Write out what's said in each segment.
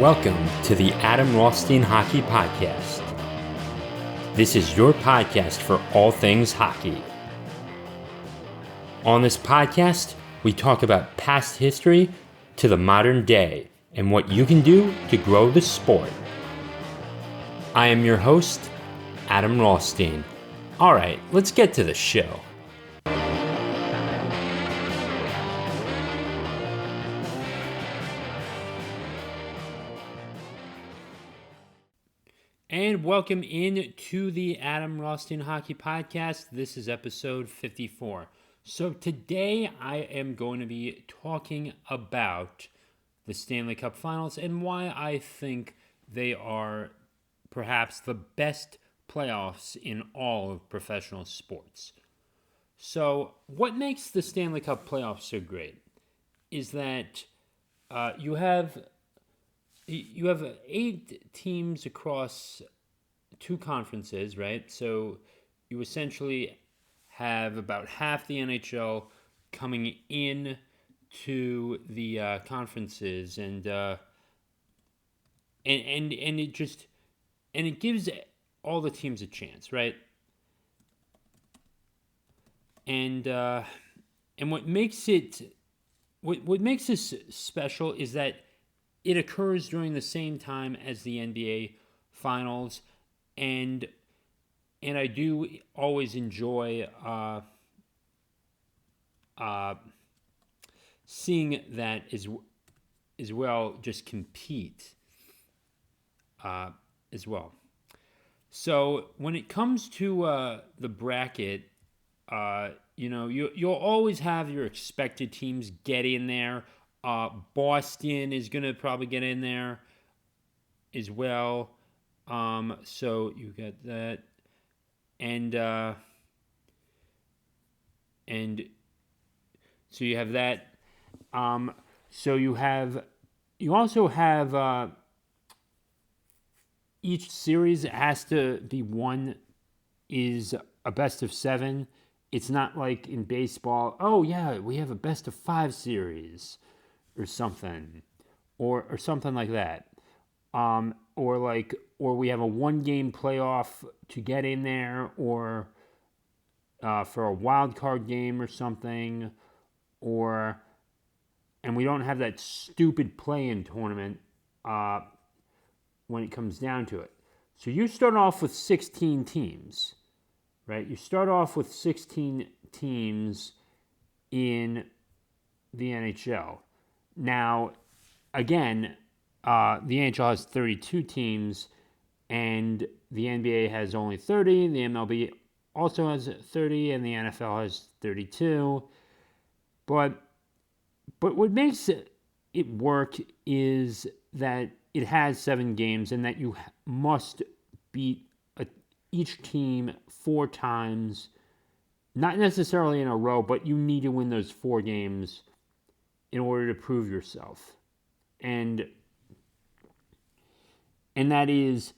Welcome to the Adam Rothstein Hockey Podcast. This is your podcast for all things hockey. On this podcast, we talk about past history to the modern day and what you can do to grow the sport. I am your host, Adam Rothstein. All right, let's get to the show. And welcome in to the Adam Rothstein Hockey Podcast. This is episode 54. So today I am going to be talking about the Stanley Cup Finals and why I think they are perhaps the best playoffs in all of professional sports. So what makes the Stanley Cup playoffs so great is that you have 8 teams across 2 conferences, right? So you essentially have about half the NHL coming in to the conferences, and it gives all the teams a chance, right? And what makes this special is that it occurs during the same time as the NBA Finals, and I do always enjoy seeing that as well just compete as well. So when it comes to the bracket, you'll always have your expected teams get in there. Boston is going to probably get in there as well. So you got that. And so you have that. So you also have each series has to be won is a best of 7. It's not like in baseball, oh yeah, we have a best of 5 series or something, or something like that, or we have a 1-game playoff to get in there, or for a wild card game or something, and we don't have that stupid play-in tournament when it comes down to it. So you start off with 16 teams, right? You start off with 16 teams in the NHL. Now, again, the NHL has 32 teams, and the NBA has only 30. The MLB also has 30, and the NFL has 32. But what makes it work is that it has 7 games, and that you must beat each team 4 times, not necessarily in a row, but you need to win those 4 games in order to prove yourself. And that is,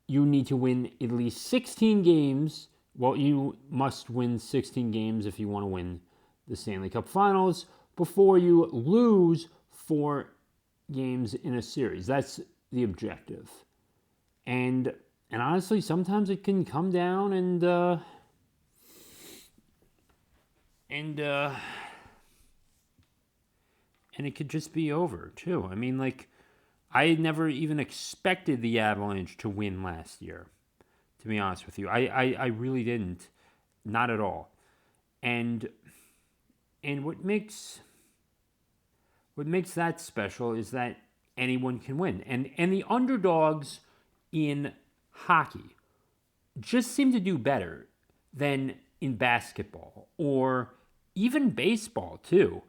you need to win at least 16 games. Well, you must win 16 games if you want to win the Stanley Cup Finals before you lose 4 games in a series. That's the objective. And honestly, sometimes it can come down and it could just be over, too. I mean, I never even expected the Avalanche to win last year, to be honest with you. I really didn't. Not at all. And what makes that special is that anyone can win. And the underdogs in hockey just seem to do better than in basketball or even baseball, too.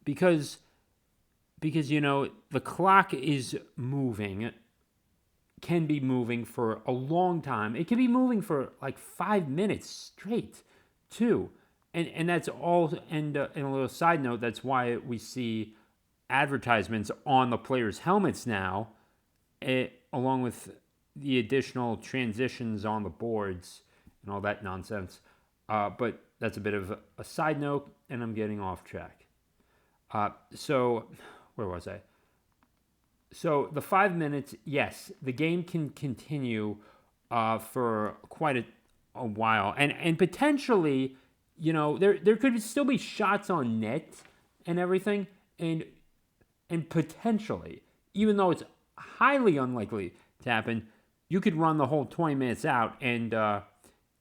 Because the clock is moving, can be moving for a long time. It can be moving for 5 minutes straight, too. And that's all, and a little side note, that's why we see advertisements on the players' helmets now, along with the additional transitions on the boards and all that nonsense. But that's a bit of a side note, and I'm getting off track. So, where was I? So the 5 minutes, yes, the game can continue for quite a while, and potentially, there could still be shots on net and everything, and potentially, even though it's highly unlikely to happen, you could run the whole 20 minutes out, and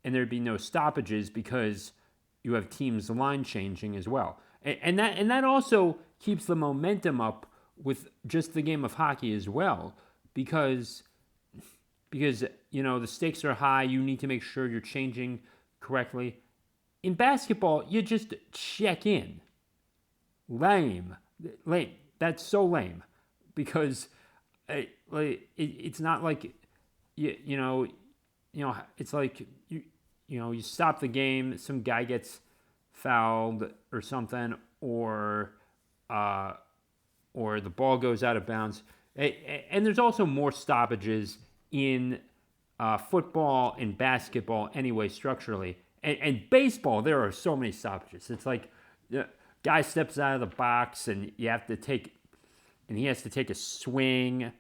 there'd be no stoppages because you have teams line changing as well, and that also keeps the momentum up with just the game of hockey as well, because the stakes are high. You need to make sure you're changing correctly. In basketball, you just check in. Lame. That's so lame, because it's not like it's like you stop the game, some guy gets fouled or something, or the ball goes out of bounds. And there's also more stoppages in football and basketball anyway, structurally. And baseball, there are so many stoppages. It's like the guy steps out of the box and he has to take a swing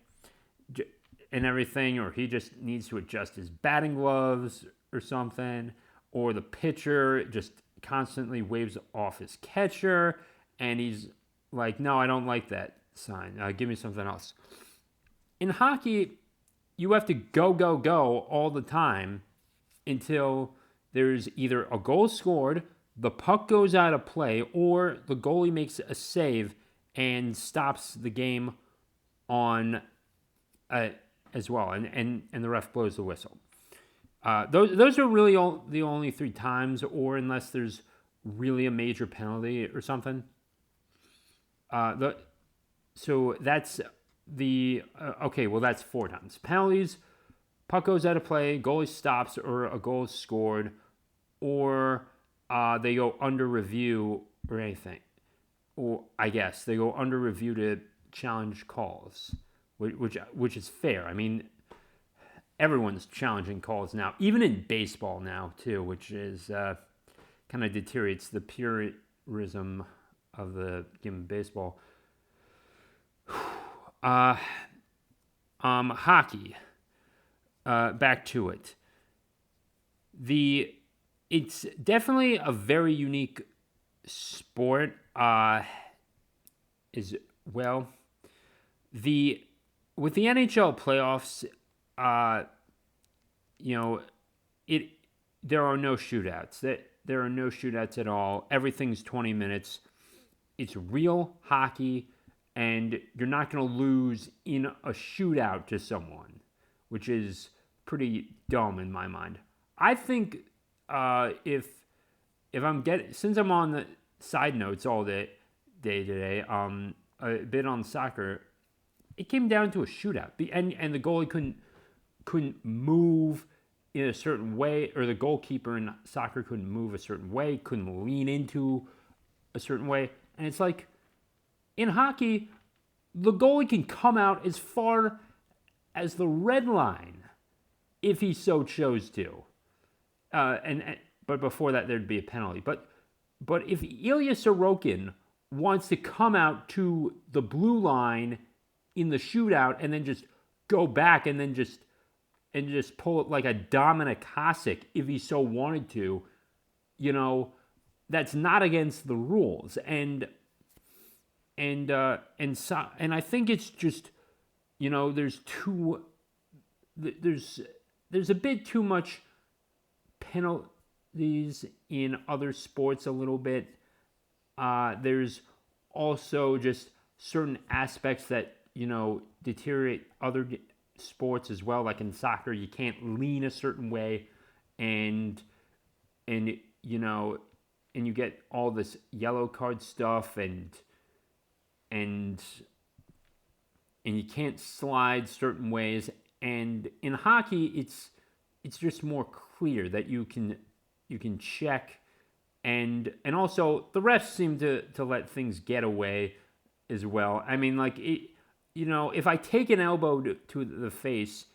and everything, or he just needs to adjust his batting gloves or something, or the pitcher just constantly waves off his catcher, and he's like, no, I don't like that sign. Give me something else. In hockey, you have to go all the time until there's either a goal scored, the puck goes out of play, or the goalie makes a save and stops the game on as well, and the ref blows the whistle. Those are really the only 3 times, or unless there's really a major penalty or something. So that's that's 4 times. Penalties, puck goes out of play, goalie stops, or a goal is scored, or they go under review or anything. Or I guess they go under review to challenge calls, which is fair. I mean, everyone's challenging calls now, even in baseball now too, which is kind of deteriorates the purism of the game of baseball. Hockey. Back to it. It's definitely a very unique sport. As well, with the NHL playoffs, there are no shootouts. There are no shootouts at all. Everything's 20 minutes. It's real hockey, and you're not going to lose in a shootout to someone, which is pretty dumb in my mind. I think if since I'm on the side notes all day today, a bit on soccer, it came down to a shootout, and the goalie couldn't move in a certain way, or the goalkeeper in soccer couldn't move a certain way, couldn't lean into a certain way. And it's like, in hockey, the goalie can come out as far as the red line if he so chose to. But before that, there'd be a penalty. But if Ilya Sorokin wants to come out to the blue line in the shootout and then just go back and then just pull it like a Dominik Hasek if he so wanted to, that's not against the rules. And I think it's just, there's a bit too much penalties in other sports a little bit. There's also just certain aspects that, deteriorate other sports as well. Like in soccer, you can't lean a certain way, and you get all this yellow card stuff, and you can't slide certain ways. And in hockey, it's just more clear that you can check, and also the refs seem to let things get away as well. I mean, like if I take an elbow to the face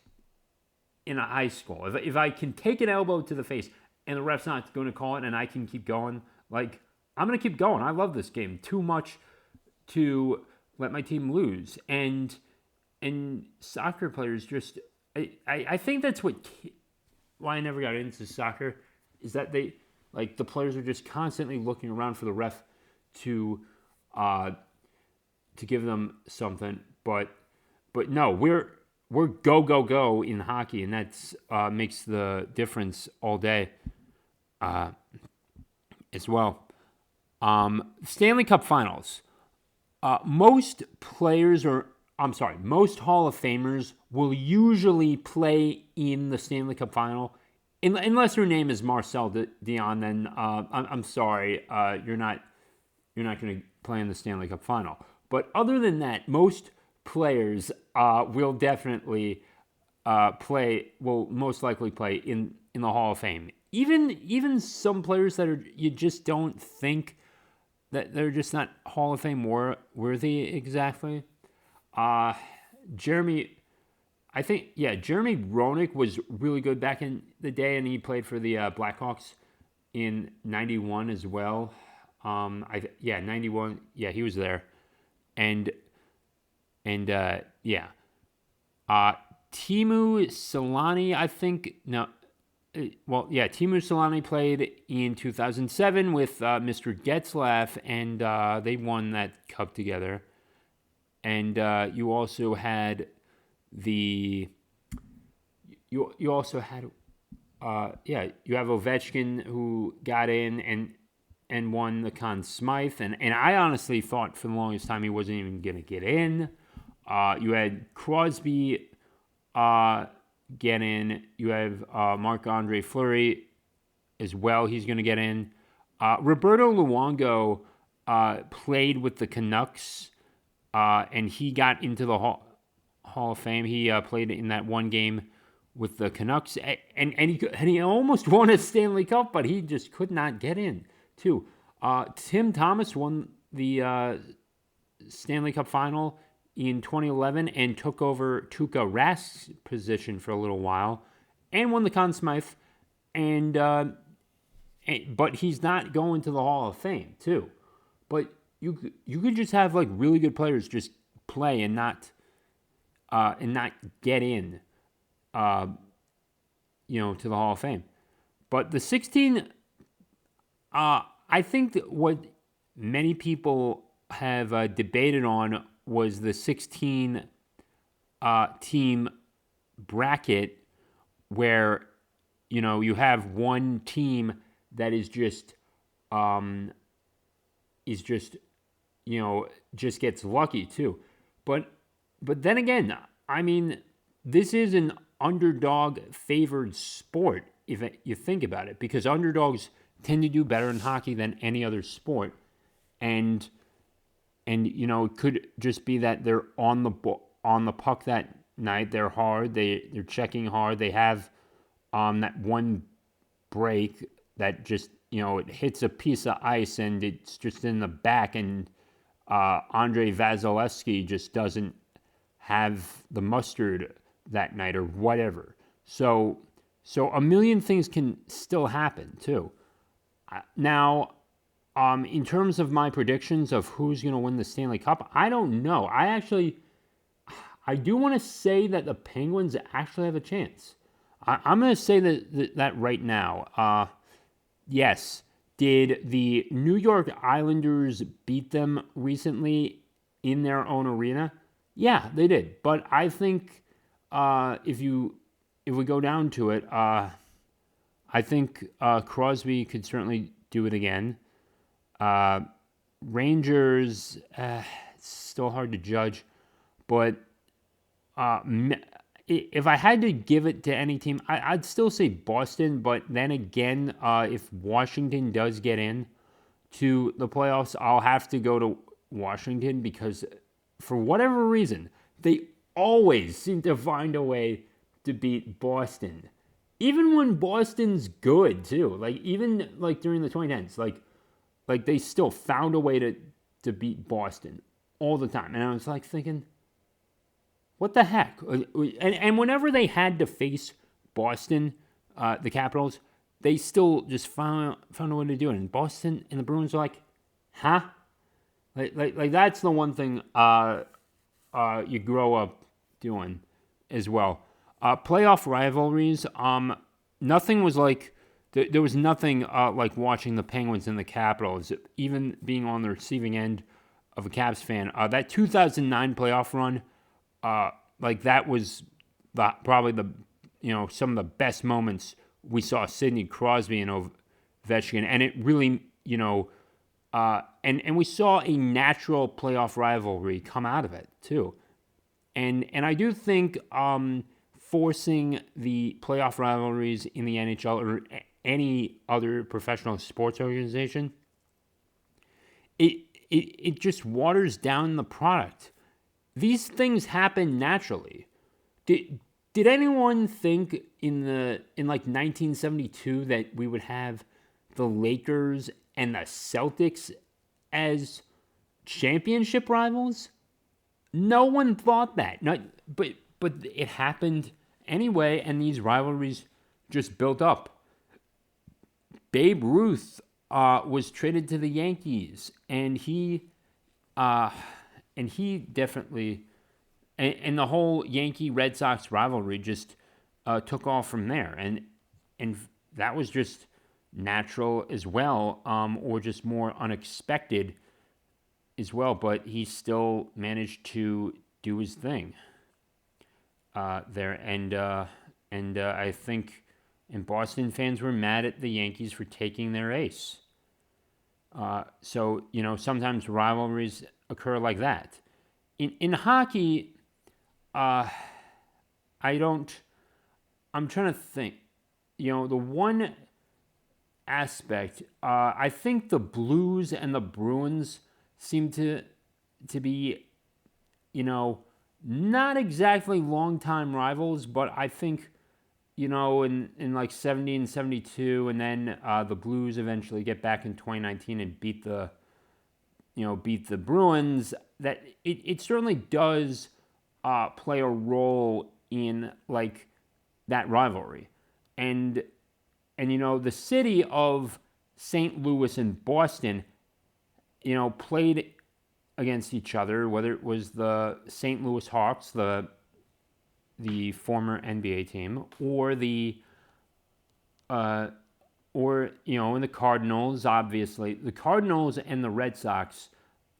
in a high school, if I can take an elbow to the face and the ref's not going to call it and I can keep going, like, I'm going to keep going. I love this game too much to let my team lose. And and soccer players just, I think that's why I never got into soccer, is that they, like, the players are just constantly looking around for the ref to give them something. But no, we're go in hockey, and that's makes the difference all day as well. Stanley Cup Finals. Most Hall of Famers will usually play in the Stanley Cup Final. Unless your name is Marcel Dion, then I'm sorry, you're not going to play in the Stanley Cup Final. But other than that, most players will definitely will most likely play in the Hall of Fame. Even some players that you just don't think that they're just not Hall of Fame worthy exactly. Jeremy Roenick was really good back in the day, and he played for the Blackhawks in '91 as well. 91. Yeah, he was there, and Teemu Selanne, I think. No, Teemu Selanne played in 2007 with Mr. Getzlaff, and they won that cup together. And you also had you have Ovechkin, who got in and won the Conn Smythe, and I honestly thought for the longest time he wasn't even going to get in. You had Crosby get in. You have Marc-Andre Fleury as well. He's going to get in. Roberto Luongo played with the Canucks, and he got into the Hall of Fame. He played in that one game with the Canucks, and he almost won a Stanley Cup, but he just could not get in, too. Tim Thomas won the Stanley Cup Final in 2011 and took over Tuukka Rask's position for a little while and won the Conn Smythe, but he's not going to the Hall of Fame, too. But you could just have like really good players just play and not get in, to the Hall of Fame. But the 16, I think that what many people have debated on was the 16 team bracket, where you have one team that is just gets lucky too. But then again, I mean, this is an underdog favored sport if you think about it, because underdogs tend to do better in hockey than any other sport, and it could just be that they're on the puck that night. They're hard. They're checking hard. They have that one break that just it hits a piece of ice and it's just in the back, and Andrei Vasilevsky just doesn't have the mustard that night or whatever. So a million things can still happen too. Now, in terms of my predictions of who's going to win the Stanley Cup, I don't know. I do want to say that the Penguins actually have a chance. I'm going to say that right now. Yes. Did the New York Islanders beat them recently in their own arena? Yeah, they did. But I think if we go down to it, I think Crosby could certainly do it again. Rangers, it's still hard to judge, but if I had to give it to any team, I'd still say Boston. But then again, if Washington does get in to the playoffs, I'll have to go to Washington, because for whatever reason, they always seem to find a way to beat Boston. Even when Boston's good, too. Like, even like during the 2010s, like they still found a way to beat Boston all the time. And I was like thinking, what the heck? And whenever they had to face Boston, the Capitals, they still just found a way to do it. And Boston and the Bruins are like, huh? Like that's the one thing you grow up doing as well. Playoff rivalries. Nothing was like there was nothing like watching the Penguins and the Capitals, even being on the receiving end of a Caps fan. That 2009 playoff run, like that was probably some of the best moments we saw Sidney Crosby and Ovechkin, and it really and we saw a natural playoff rivalry come out of it too, and I do think forcing the playoff rivalries in the NHL or any other professional sports organization, it just waters down the product. These things happen naturally. Did anyone think in like 1972 that we would have the Lakers and the Celtics as championship rivals? No one thought that. But it happened anyway, and these rivalries just built up. Babe Ruth was traded to the Yankees, and he definitely, and the whole Yankee Red Sox rivalry just took off from there, and that was just natural as well, or just more unexpected as well. But he still managed to do his thing there, and I think. And Boston fans were mad at the Yankees for taking their ace. So, sometimes rivalries occur like that. In hockey, I'm trying to think. The one aspect, I think the Blues and the Bruins seem to be, not exactly longtime rivals, but I think, in like 70 and 72, and then the Blues eventually get back in 2019 and beat the Bruins. That it certainly does play a role in like that rivalry, and the city of St. Louis and Boston, played against each other, whether it was the St. Louis Hawks, the former NBA team, or and the Cardinals. Obviously, the Cardinals and the Red Sox,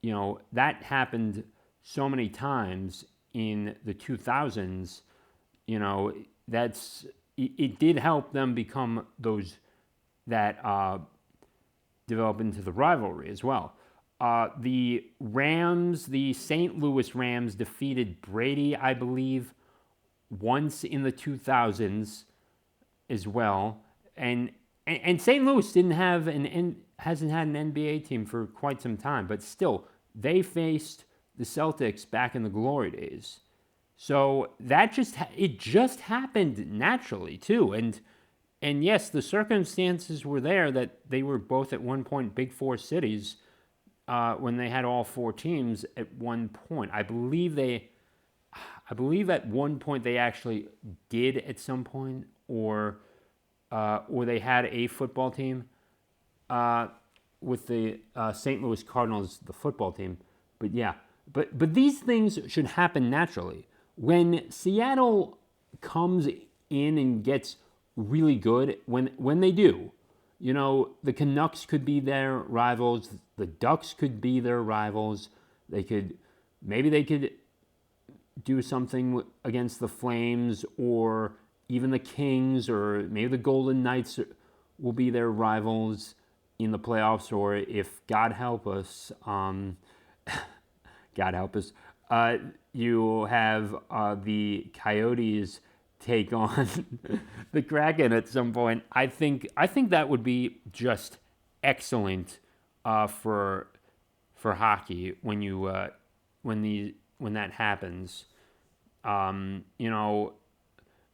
that happened so many times in the 2000s. It did help them become those that develop into the rivalry as well. The St. Louis Rams defeated Brady, I believe, once in the 2000s as well, and St. Louis hasn't had an NBA team for quite some time, but still they faced the Celtics back in the glory days. So that just happened naturally too, and yes, the circumstances were there that they were both at one point Big Four cities when they had all four teams at one point. I believe at one point they actually did at some point, or they had a football team with the St. Louis Cardinals, the football team. But yeah, but these things should happen naturally. When Seattle comes in and gets really good, when they do, the Canucks could be their rivals, the Ducks could be their rivals. Maybe they could do something against the Flames, or even the Kings, or maybe the Golden Knights will be their rivals in the playoffs, or if God help us, you have the Coyotes take on the Kraken at some point. I think that would be just excellent for hockey when that happens. No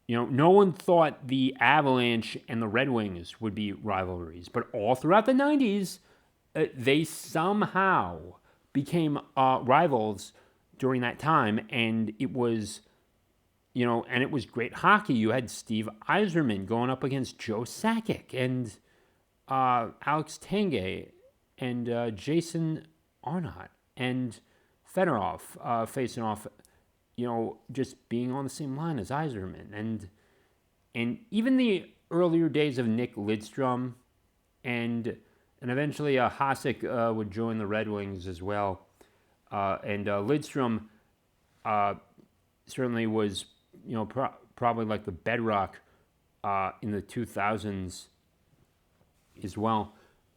one thought the Avalanche and the Red Wings would be rivalries, but all throughout the 90s, they somehow became rivals during that time, and it was, great hockey. You had Steve Yzerman going up against Joe Sakic and Alex Tanguay and Jason Arnott and Fedorov facing off, just being on the same line as Yzerman. And even the earlier days of Nick Lidstrom, and eventually Hasek would join the Red Wings as well. And Lidstrom certainly was, probably like the bedrock in the 2000s as well.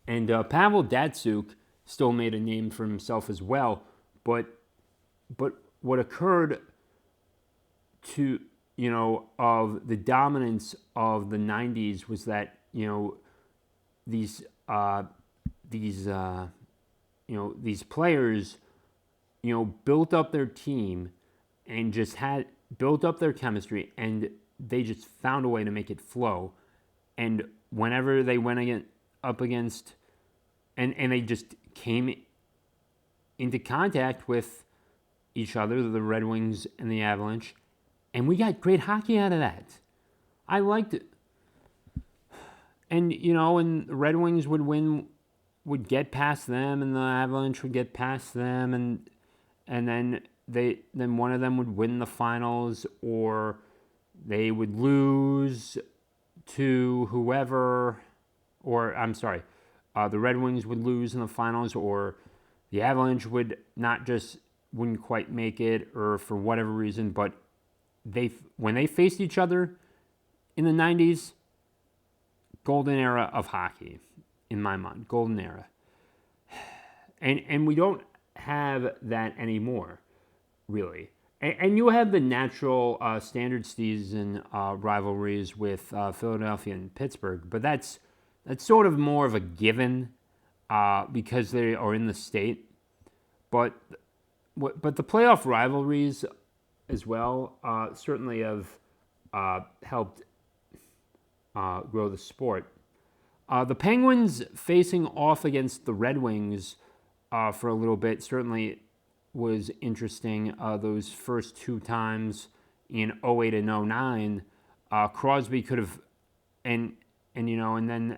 And Pavel Datsyuk still made a name for himself as well. But what occurred to, of the dominance of the 90s was that, these players, built up their team and just had built up their chemistry, and they just found a way to make it flow. And whenever they went up against, and they just came into contact with each other, the Red Wings and the Avalanche, and we got great hockey out of that. I liked it. And, and the Red Wings would get past them, and the Avalanche would get past them, and then one of them would win the finals, or they would lose to whoever, or I'm sorry, the Red Wings would lose in the finals, or the Avalanche wouldn't quite make it, or for whatever reason. But when they faced each other in the 90s, golden era of hockey, in my mind, golden era. And we don't have that anymore, really. And you have the natural standard season rivalries with Philadelphia and Pittsburgh, but that's sort of more of a given because they are in the state. But the playoff rivalries as well certainly have helped grow the sport. The Penguins facing off against the Red Wings for a little bit certainly was interesting. Those first two times in 08 and 09, Crosby could have, and then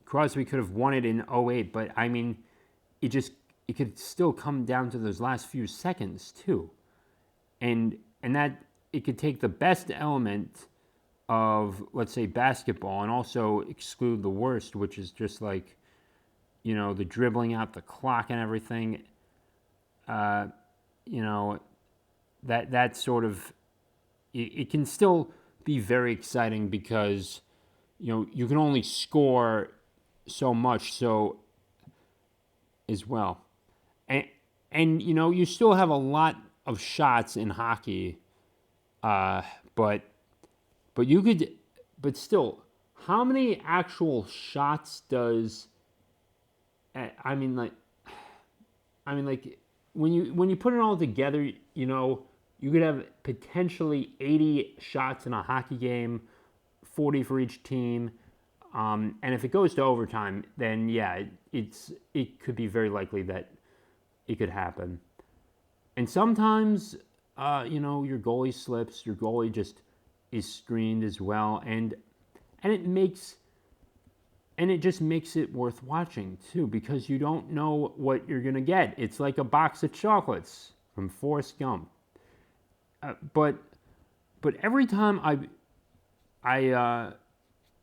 Crosby could have won it in 08, but I mean, it could still come down to those last few seconds too, and that it could take the best element of, let's say, basketball and also exclude the worst, which is just like, the dribbling out the clock and everything. That sort of, it can still be very exciting because, you can only score so much, so as well. And you still have a lot of shots in hockey, but still, how many actual shots does, when you put it all together, you could have potentially 80 shots in a hockey game, 40 for each team. And if it goes to overtime, then yeah, it could be very likely that it could happen. And sometimes, your goalie slips, your goalie just is screened as well, and it just makes it worth watching too, because you don't know what you're gonna get. It's like a box of chocolates from Forrest Gump. But every time I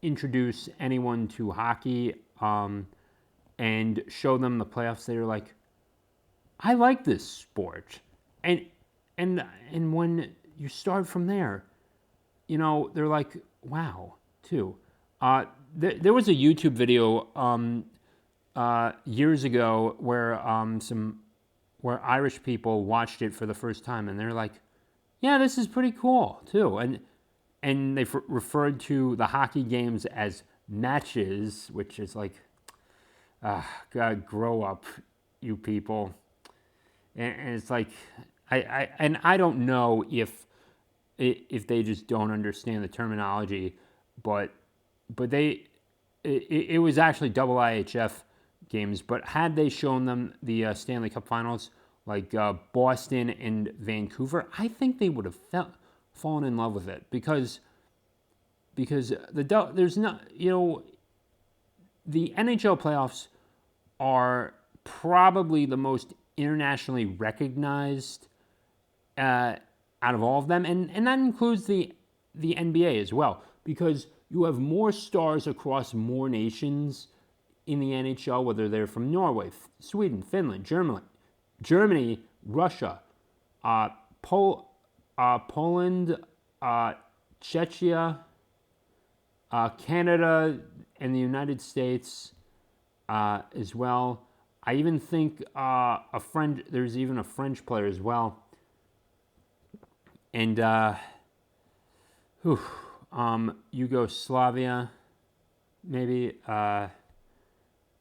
introduce anyone to hockey and show them the playoffs, they're like, I like this sport, and when you start from there, they're like, wow, too. There was a YouTube video years ago where Irish people watched it for the first time, and they're like, yeah, this is pretty cool, too. And they referred to the hockey games as matches, which is like, God, grow up, you people. And it's like, I don't know if they just don't understand the terminology, but it was actually double IHF games. But had they shown them the Stanley Cup Finals, like Boston and Vancouver, I think they would have fallen in love with it because there's not, the NHL playoffs are probably the most internationally recognized out of all of them, and that includes the NBA as well, because you have more stars across more nations in the NHL, whether they're from Norway, Sweden, Finland, Germany, Russia, Poland, Czechia, Canada, and the United States as well. I even think there's even a French player as well. And Yugoslavia, maybe.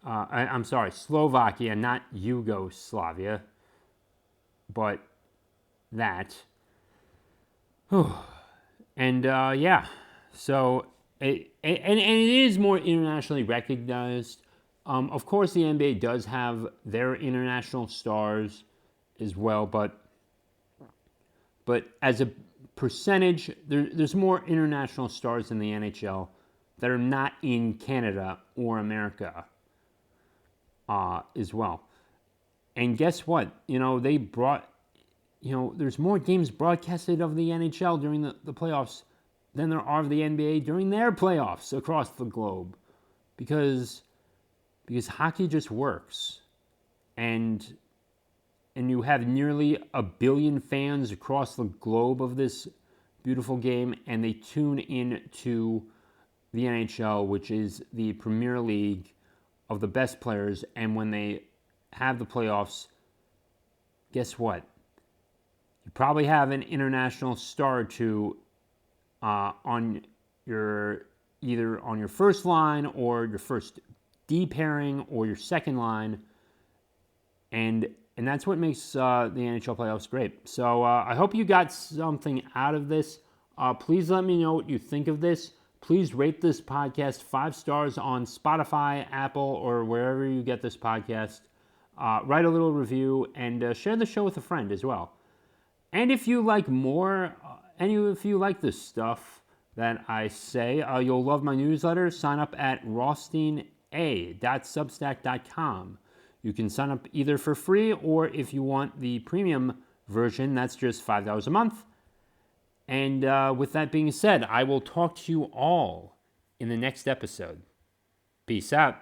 I'm sorry, Slovakia, not Yugoslavia, but that. And so and it is more internationally recognized. Of course, the NBA does have their international stars as well, but as a percentage, there's more international stars in the NHL that are not in Canada or America as well. And guess what? They brought, there's more games broadcasted of the NHL during the playoffs than there are of the NBA during their playoffs across the globe, because hockey just works, and you have nearly 1 billion fans across the globe of this beautiful game, and they tune in to the NHL, which is the Premier League of the best players. And when they have the playoffs, guess what? You probably have an international star or two on your first line, or your first D pairing, or your second line, and that's what makes the NHL playoffs great. So I hope you got something out of this. Please let me know what you think of this. Please rate this podcast 5 stars on Spotify, Apple, or wherever you get this podcast. Write a little review, and share the show with a friend as well. And if you like more, if you like this stuff that I say, you'll love my newsletter. Sign up at rothsteina.substack.com. You can sign up either for free, or if you want the premium version, that's just $5 a month. And with that being said, I will talk to you all in the next episode. Peace out.